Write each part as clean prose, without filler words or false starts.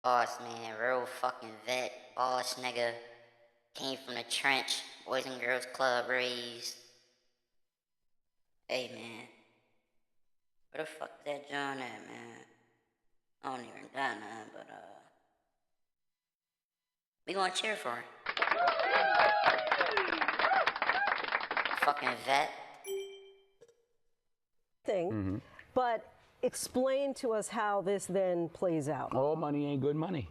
Boss, man, real fucking vet, boss nigga. Came from the trench, Boys and Girls Club raised. Hey, man. Where the fuck is that John at, man? I don't even got none, but, we gonna cheer for him. Fucking vet. But explain to us how this then plays out. All money ain't good money.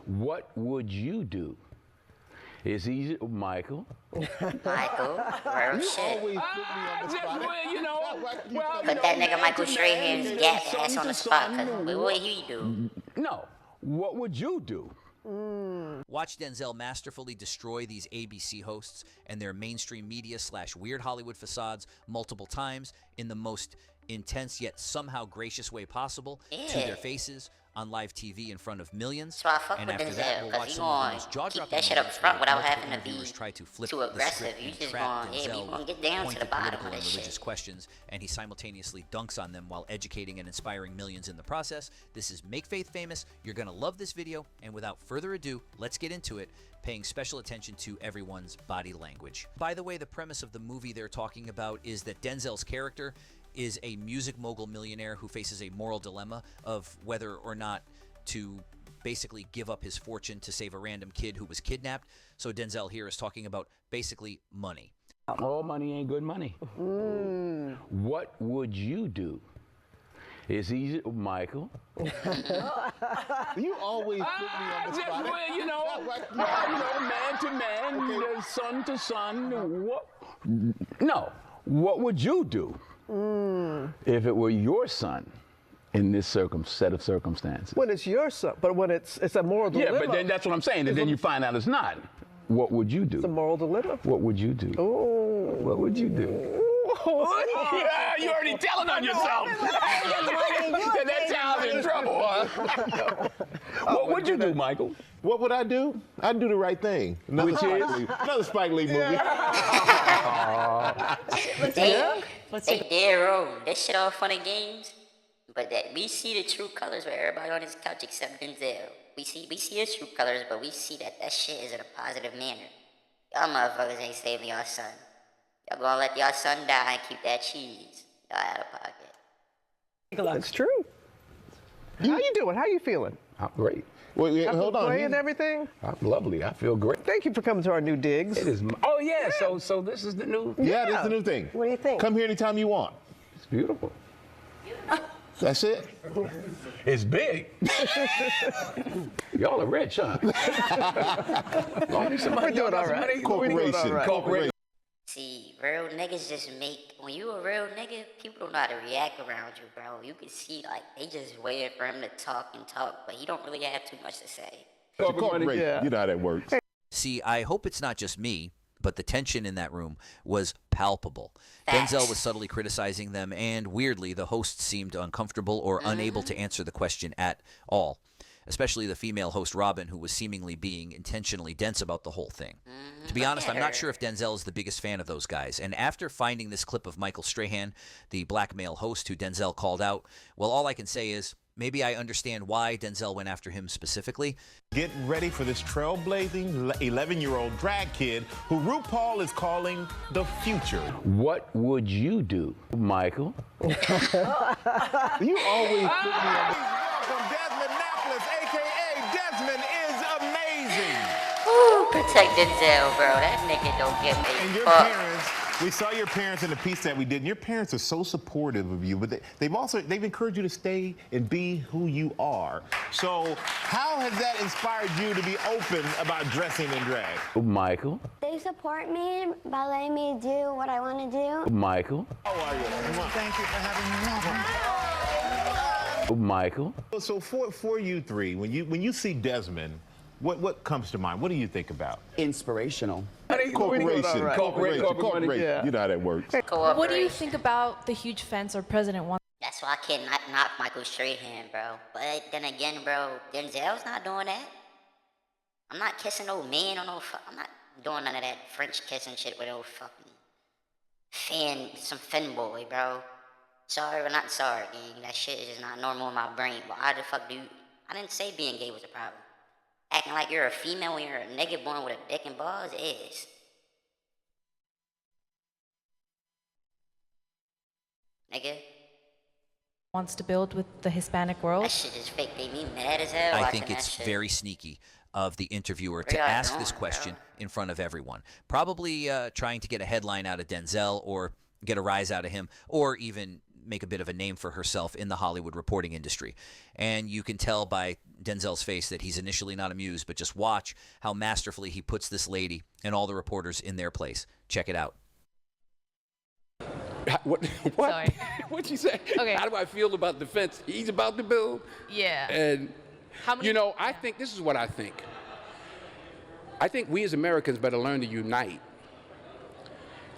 What would you do? It's easy, Michael. Michael, real shit. Always put me on the spot. Put that nigga Michael Strahan's gap ass on the spot, cause what would he do? No, what would you do? Watch Denzel masterfully destroy these ABC hosts and their mainstream media / weird Hollywood facades multiple times in the most intense yet somehow gracious way possible to their faces on live TV in front of millions. So I fuck and with after that, Denzel, we'll cause watch he some of the gonna most keep jaw-dropping that shit up moments front where without having to be viewers try to flip too the aggressive. script You and just trap gonna, yeah, we Denzel gonna get down to pointed the bottom political of and this religious shit. questions, and he simultaneously dunks on them while educating and inspiring millions in the process. This is Make Faith Famous. You're gonna love this video, and without further ado, let's get into it, paying special attention to everyone's body language. By the way, the premise of the movie they're talking about is that Denzel's character is a music mogul millionaire who faces a moral dilemma of whether or not to basically give up his fortune to save a random kid who was kidnapped. So Denzel here is talking about basically money. All money ain't good money. What would you do? It's easy, Michael. You always put me on the spot. Man to man, son to son. What? No, what would you do if it were your son in this set of circumstances? When it's your son, but when it's a moral dilemma. Yeah, but then that's what I'm saying. And then you find out it's not. What would you do? It's a moral dilemma. What would you do? Oh. What would you do? Yeah, you already telling on yourself. That child's in trouble, huh? What would you do, Michael? What would I do? I'd do the right thing. Another Spike Lee movie. They dead wrong. That shit all fun and games. But that we see the true colors with everybody on this couch except Denzel. We see his true colors, but we see that shit is in a positive manner. Y'all motherfuckers ain't saving y'all son. Y'all gonna let y'all son die and keep that cheese. Y'all out of pocket. It's true. How you doing? How you feeling? I'm great. Wait, hold on. Play and everything? I'm lovely. I feel great. Thank you for coming to our new digs. It is. Oh yeah. So this is the new. Yeah, this is the new thing. What do you think? Come here anytime you want. It's beautiful. That's it. It's big. Y'all are rich, huh? We're doing all right. Corporation. See, real niggas just make, when you a real nigga, people don't know how to react around you, bro. You can see, like, they just waiting for him to talk, but he don't really have too much to say. Corporation. Yeah. You know how that works. See, I hope it's not just me, but the tension in that room was palpable. Facts. Denzel was subtly criticizing them, and weirdly, the hosts seemed uncomfortable or unable to answer the question at all. Especially the female host, Robin, who was seemingly being intentionally dense about the whole thing. To be honest, I'm not sure if Denzel is the biggest fan of those guys. And after finding this clip of Michael Strahan, the black male host who Denzel called out, well, all I can say is maybe I understand why Denzel went after him specifically. Get ready for this trailblazing 11-year-old drag kid who RuPaul is calling the future. What would you do, Michael? You always put me on the spot. From Desmond Napolis, a.k.a. Desmond is amazing. Ooh, protect Denzel, bro. That nigga don't get me. And your parents, we saw your parents in the piece that we did, and your parents are so supportive of you, but they've encouraged you to stay and be who you are. So how has that inspired you to be open about dressing in drag? Michael? They support me by letting me do what I want to do. Michael? How are you? Thank you for having me on. Michael? So for you three, when you see Desmond, what comes to mind? What do you think about? Inspirational. Corporation. Yeah. You know how that works. What do you think about the huge fence our president wants? That's why I can't knock Michael Strahan, bro. But then again, bro, Denzel's not doing that. I'm not kissing no man or I'm not doing none of that French kissing shit with no fucking some fin boy, bro. Sorry, but not sorry, gang. That shit is just not normal in my brain. But how the fuck I didn't say being gay was a problem. Acting like you're a female when you're a nigga born with a dick and balls is. Nigga. Wants to build with the Hispanic world. That shit just fake made me mad as hell. I watching think that it's shit. very sneaky of the interviewer Where to y'all ask going, this question bro? in front of everyone. Probably trying to get a headline out of Denzel or get a rise out of him or even make a bit of a name for herself in the Hollywood reporting industry. And you can tell by Denzel's face that he's initially not amused, but just watch how masterfully he puts this lady and all the reporters in their place. Check it out. What? Sorry. What'd she say? Okay. How do I feel about the fence he's about to build? Yeah. And, How many? you know, I think this is what I think. I think we as Americans better learn to unite.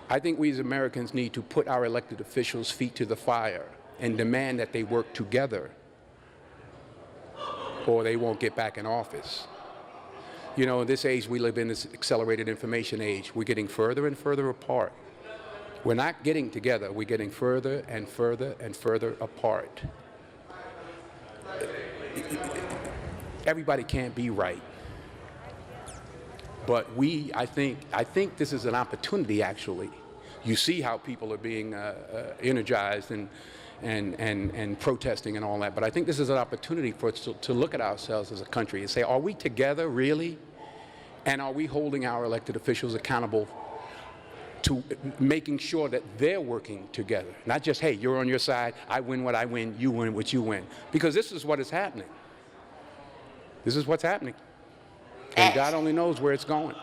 I think we as Americans need to put our elected officials' feet to the fire and demand that they work together or they won't get back in office. You know, in this age we live in, this accelerated information age, we're getting further and further apart. We're not getting together, we're getting further and further and further apart. Everybody can't be right. But I think this is an opportunity, actually. You see how people are being energized and protesting and all that. But I think this is an opportunity for us to look at ourselves as a country and say, are we together, really? And are we holding our elected officials accountable to making sure that they're working together? Not just, hey, you're on your side, I win what I win, you win what you win. Because this is what is happening. This is what's happening. And God only knows where it's going.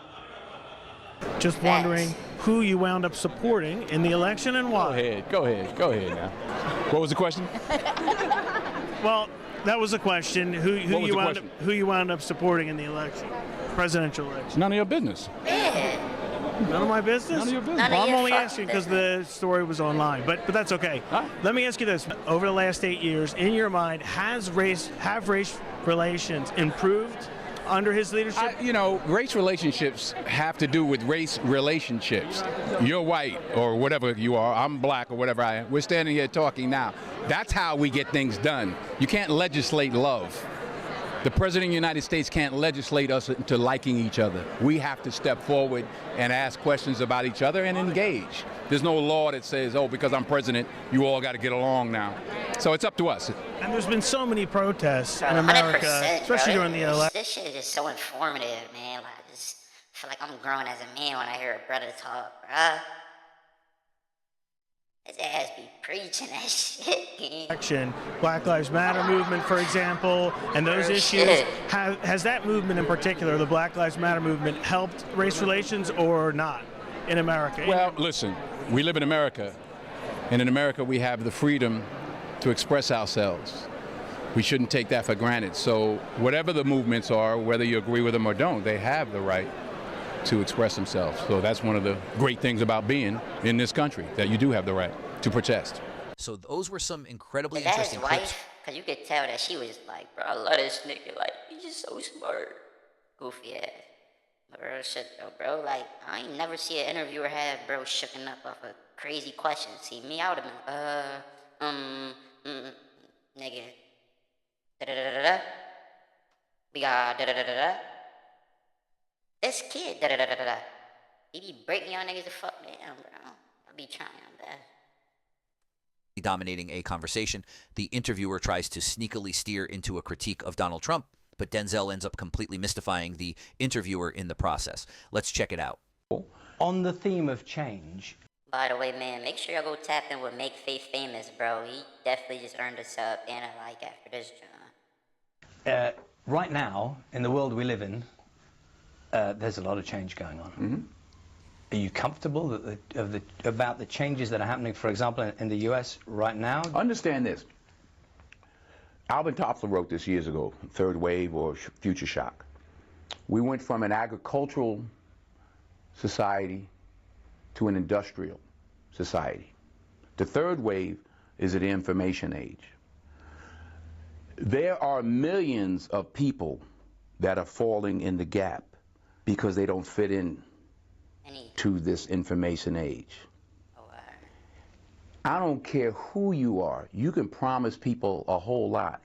Just wondering who you wound up supporting in the election and why. Go ahead now. What was the question? Well, that was a question. Who What was the you wound up supporting in the election, presidential election? None of your business. None of my business. None of your business. None of Well, I'm your only fucking asking because the story was online, but that's okay. Huh? Let me ask you this: over the last 8 years, in your mind, have race relations improved under his leadership? You know, race relationships have to do with race relationships. You're white or whatever you are, I'm black or whatever I am. We're standing here talking now. That's how we get things done. You can't legislate love. The President of the United States can't legislate us into liking each other. We have to step forward and ask questions about each other and engage. There's no law that says, oh, because I'm president, you all got to get along now. So it's up to us. And there's been so many protests Bro, in America, 100%, especially bro. during the election. This shit is just so informative, man. Like, I just feel like I'm growing as a man when I hear a brother talk, bruh. His ass be preaching that shit. Election, Black Lives Matter movement, for example, and those Oh, issues. shit. Has that movement in particular, the Black Lives Matter movement, helped race relations or not in America? Well, listen, we live in America, and in America we have the freedom to express ourselves. We shouldn't take that for granted. So whatever the movements are, whether you agree with them or don't, they have the right to express themselves. So that's one of the great things about being in this country, that you do have the right to protest. So those were some incredibly Is that interesting his clips. wife? Because you could tell that she was like, bro, I love this nigga. Like, he's just so smart. Goofy ass. But real shit though, bro. Like, I ain't never see an interviewer have bro shooken up off a crazy question. See, me, I would have been, nigga. Da-da-da-da-da. We got da-da-da-da-da. This kid, da-da-da-da-da. He be breaking y'all niggas the fuck down, bro. I be trying my best. Dominating a conversation, the interviewer tries to sneakily steer into a critique of Donald Trump, but Denzel ends up completely mystifying the interviewer in the process. Let's check it out. On the theme of change. By the way, man, make sure y'all go tap in with Make Faith Famous, bro. He definitely just earned a sub and a like after this, John. Right now, in the world we live in, there's a lot of change going on. Mm-hmm. Are you comfortable about the changes that are happening, for example, in the U.S. right now? Understand this. Alvin Toffler wrote this years ago, Third Wave or Future Shock. We went from an agricultural society to an industrial society. The third wave is the information age. There are millions of people that are falling in the gap because they don't fit in to this information age. I don't care who you are. You can promise people a whole lot,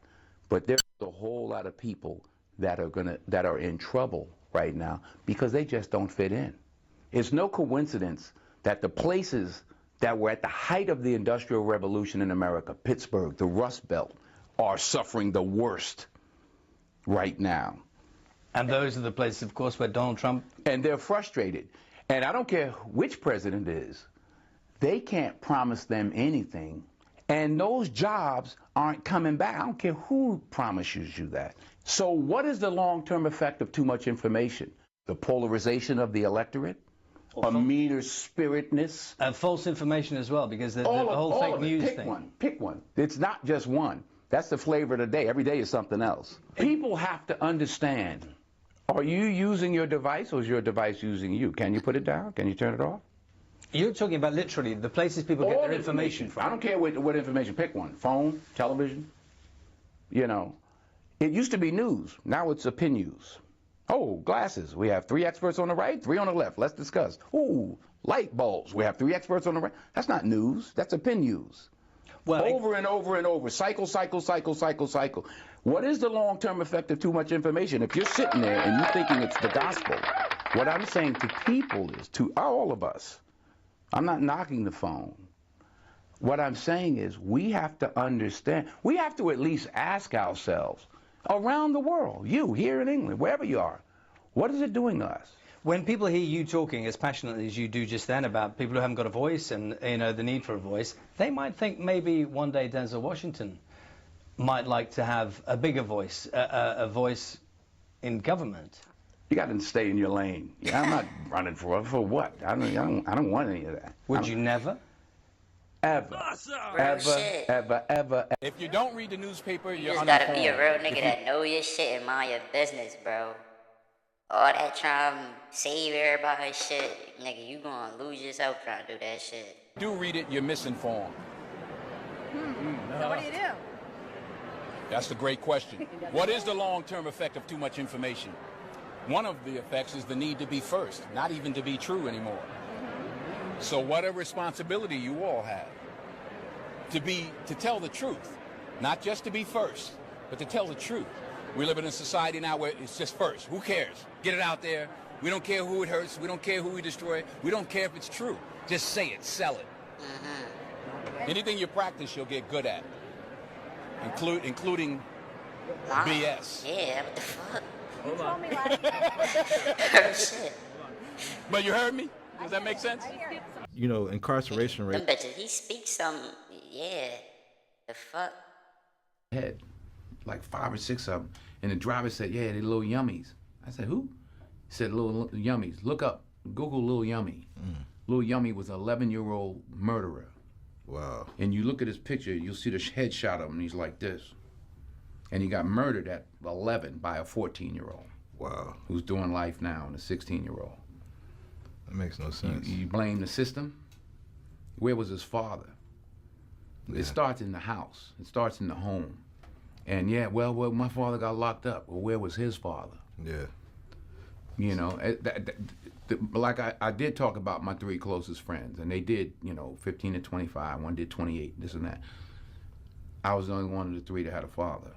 but they're A whole lot of people that are in trouble right now because they just don't fit in. It's no coincidence that the places that were at the height of the Industrial Revolution in America, Pittsburgh, the Rust Belt, are suffering the worst right now. And those are the places, of course, where Donald Trump... And they're frustrated. And I don't care which president is, they can't promise them anything. And those jobs aren't coming back. I don't care who promises you that. So what is the long-term effect of too much information? The polarization of the electorate? A meter spiritness? And false information as well, because the whole fake news thing. Pick one. It's not just one. That's the flavor of the day. Every day is something else. People have to understand, are you using your device or is your device using you? Can you put it down? Can you turn it off? You're talking about literally the places people get their information from. I don't care what information. Pick one. Phone, television. You know, it used to be news. Now it's opinion news. Oh, glasses. We have 3 experts on the right, 3 on the left. Let's discuss. Ooh, light bulbs. We have 3 experts on the right. That's not news. That's opinion news. Well, over and over and over. Cycle, cycle, cycle, cycle, cycle. What is the long-term effect of too much information? If you're sitting there and you're thinking it's the gospel, what I'm saying to people is, to all of us, I'm not knocking the phone. What I'm saying is we have to understand, we have to at least ask ourselves, around the world, you here in England, wherever you are, what is it doing to us? When people hear you talking as passionately as you do just then about people who haven't got a voice and, you know, the need for a voice, they might think maybe one day Denzel Washington might like to have a bigger voice, a voice in government. You got to stay in your lane. Yeah, I'm not running for what? I don't want any of that. Would you never? Ever. Ever. If you don't read the newspaper, You you're just gotta uninformed. be a real nigga that know your shit and mind your business, bro. All that trying to save everybody shit, nigga, you gonna lose yourself trying to do that shit. Do read it, you're misinformed. So what do you do? That's a great question. What is the long-term effect of too much information? One of the effects is the need to be first, not even to be true anymore. So what a responsibility you all have to tell the truth, not just to be first, but to tell the truth. We live in a society now where it's just first. Who cares? Get it out there. We don't care who it hurts. We don't care who we destroy. We don't care if it's true. Just say it, sell it. Anything you practice, you'll get good at, including BS. Yeah, what the fuck? You told me last Shit. But you heard me? Does that make sense? You know, incarceration rate. Them bitches, he speaks some, yeah. The fuck? Head, like 5 or 6 of them. And the driver said, yeah, they're little yummies. I said, who? He said, little yummies. Look up, Google Lil Yummy. Lil Yummy was an 11-year-old murderer. Wow. And you look at his picture, you'll see the headshot of him, and he's like this. And he got murdered at 11 by a 14-year-old. Wow. Who's doing life now, and a 16-year-old. That makes no sense. You blame the system? Where was his father? Yeah. It starts in the house. It starts in the home. And yeah, well, my father got locked up. Well, where was his father? Yeah. You know, like I did talk about my 3 closest friends, and they did, 15 to 25. One did 28, this and that. I was the only one of the 3 that had a father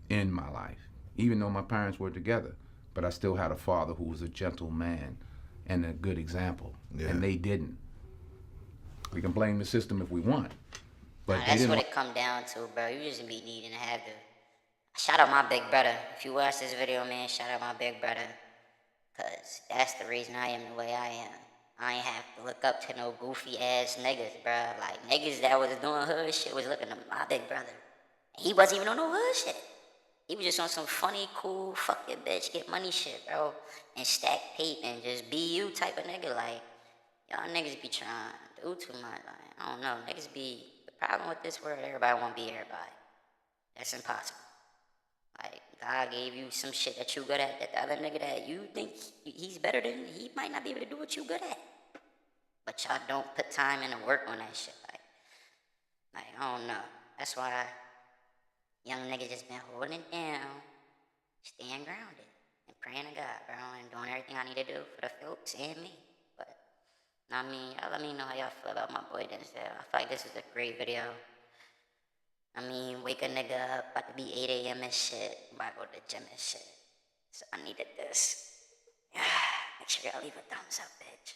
in my life, even though my parents were together. But I still had a father who was a gentle man and a good example, and they didn't. We can blame the system if we want, but that's what it come down to, bro. You just be needing to have the... Shout out my big brother. If you watch this video, man, shout out my big brother. Because that's the reason I am the way I am. I ain't have to look up to no goofy-ass niggas, bro. Like, niggas that was doing hood shit was looking at my big brother. He wasn't even on no hood shit. He was just on some funny, cool, fuck your bitch, get money shit, bro. And stack paper and just be you type of nigga. Like, y'all niggas be trying to do too much. Like, I don't know. Niggas be... The problem with this world, everybody want to be everybody. That's impossible. Like, God gave you some shit that you good at, that the other nigga that you think he's better than, he might not be able to do what you good at. But y'all don't put time in and work on that shit. Like, I don't know. That's why young niggas just been holding it down, staying grounded, and praying to God, bro, and doing everything I need to do for the folks and me. But, I mean, y'all let me know how y'all feel about my boy Denzel. I feel like this is a great video. I mean, wake a nigga up, about to be 8 a.m. and shit. About to go to the gym and shit. So I needed this. Make sure y'all leave a thumbs up, bitch.